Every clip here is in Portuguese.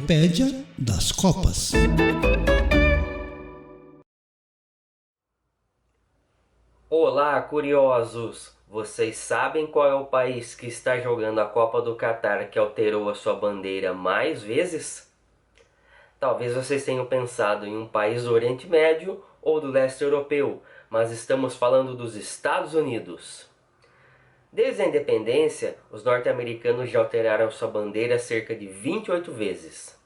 Enciclopédia das Copas. Olá, curiosos! Vocês sabem qual é o país que está jogando a Copa do Catar que alterou a sua bandeira mais vezes? Talvez vocês tenham pensado em um país do Oriente Médio ou do leste europeu, mas estamos falando dos Estados Unidos. Desde a independência, os norte-americanos já alteraram sua bandeira cerca de 28 vezes.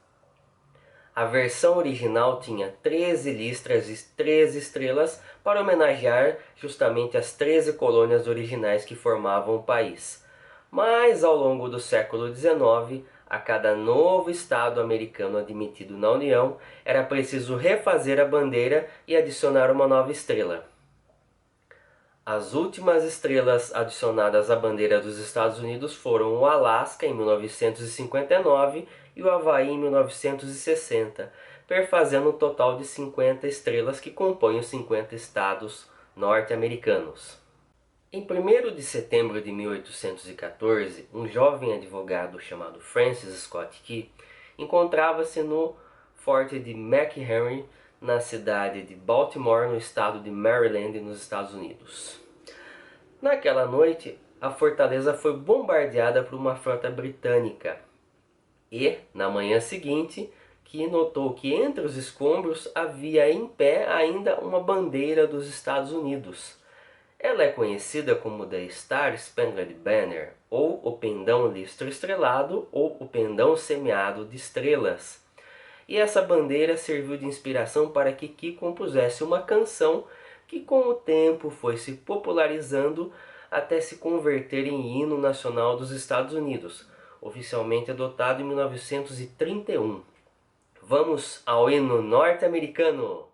A versão original tinha 13 listras e 13 estrelas para homenagear justamente as 13 colônias originais que formavam o país. Mas ao longo do século XIX, a cada novo estado americano admitido na União, era preciso refazer a bandeira e adicionar uma nova estrela. As últimas estrelas adicionadas à bandeira dos Estados Unidos foram o Alasca em 1959 e o Havaí em 1960, perfazendo um total de 50 estrelas que compõem os 50 estados norte-americanos. Em 1º de setembro de 1814, um jovem advogado chamado Francis Scott Key encontrava-se no Forte de McHenry, na cidade de Baltimore, no estado de Maryland, nos Estados Unidos. Naquela noite, a fortaleza foi bombardeada por uma frota britânica e, na manhã seguinte, Key notou que entre os escombros havia em pé ainda uma bandeira dos Estados Unidos. Ela é conhecida como The Star Spangled Banner, ou o pendão listro estrelado, ou o pendão semeado de estrelas. E essa bandeira serviu de inspiração para que Key compusesse uma canção que com o tempo foi se popularizando até se converter em hino nacional dos Estados Unidos, oficialmente adotado em 1931. Vamos ao hino norte-americano!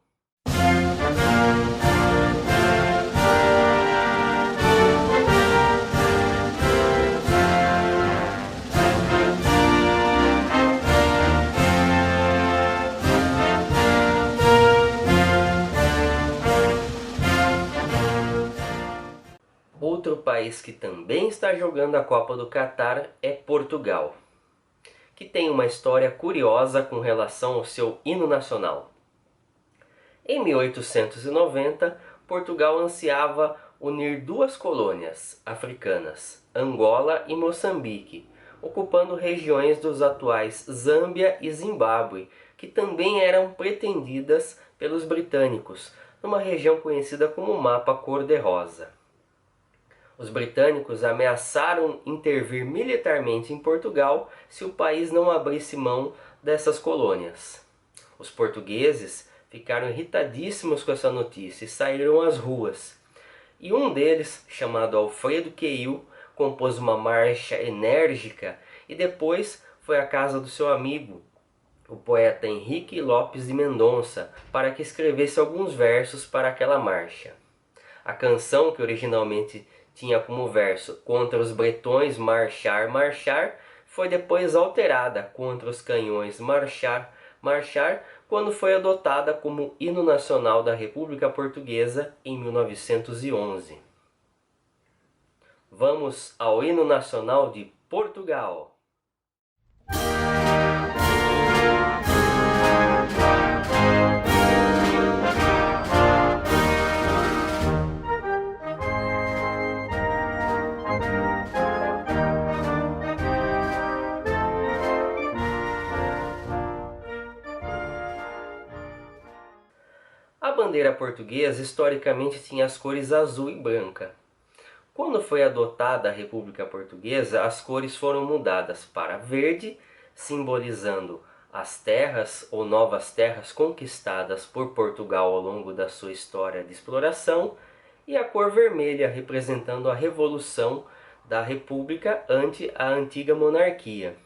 Outro país que também está jogando a Copa do Catar é Portugal, que tem uma história curiosa com relação ao seu hino nacional. Em 1890, Portugal ansiava unir duas colônias africanas, Angola e Moçambique, ocupando regiões dos atuais Zâmbia e Zimbábue, que também eram pretendidas pelos britânicos, numa região conhecida como Mapa Cor-de-Rosa. Os britânicos ameaçaram intervir militarmente em Portugal se o país não abrisse mão dessas colônias. Os portugueses ficaram irritadíssimos com essa notícia e saíram às ruas. E um deles, chamado Alfredo Queill, compôs uma marcha enérgica e depois foi à casa do seu amigo, o poeta Henrique Lopes de Mendonça, para que escrevesse alguns versos para aquela marcha. A canção, que originalmente tinha como verso "Contra os bretões marchar, marchar", foi depois alterada "Contra os canhões marchar, marchar", quando foi adotada como hino nacional da República Portuguesa em 1911. Vamos ao hino nacional de Portugal. A bandeira portuguesa historicamente tinha as cores azul e branca. Quando foi adotada a República Portuguesa, as cores foram mudadas para verde, simbolizando as terras ou novas terras conquistadas por Portugal ao longo da sua história de exploração, e a cor vermelha, representando a revolução da República ante a antiga monarquia.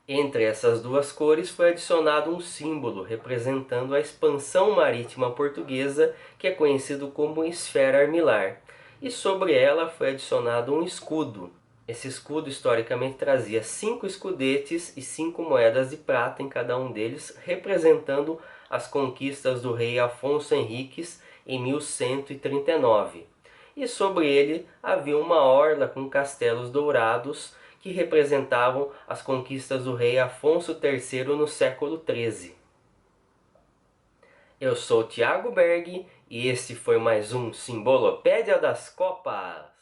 Entre essas duas cores foi adicionado um símbolo representando a expansão marítima portuguesa, que é conhecido como esfera armilar, e sobre ela foi adicionado um escudo. Esse escudo historicamente trazia 5 escudetes e 5 moedas de prata em cada um deles, representando as conquistas do rei Afonso Henriques em 1139. E sobre ele havia uma orla com castelos dourados que representavam as conquistas do rei Afonso III no século XIII. Eu sou Thiago Berg e este foi mais um Simbolopédia das Copas.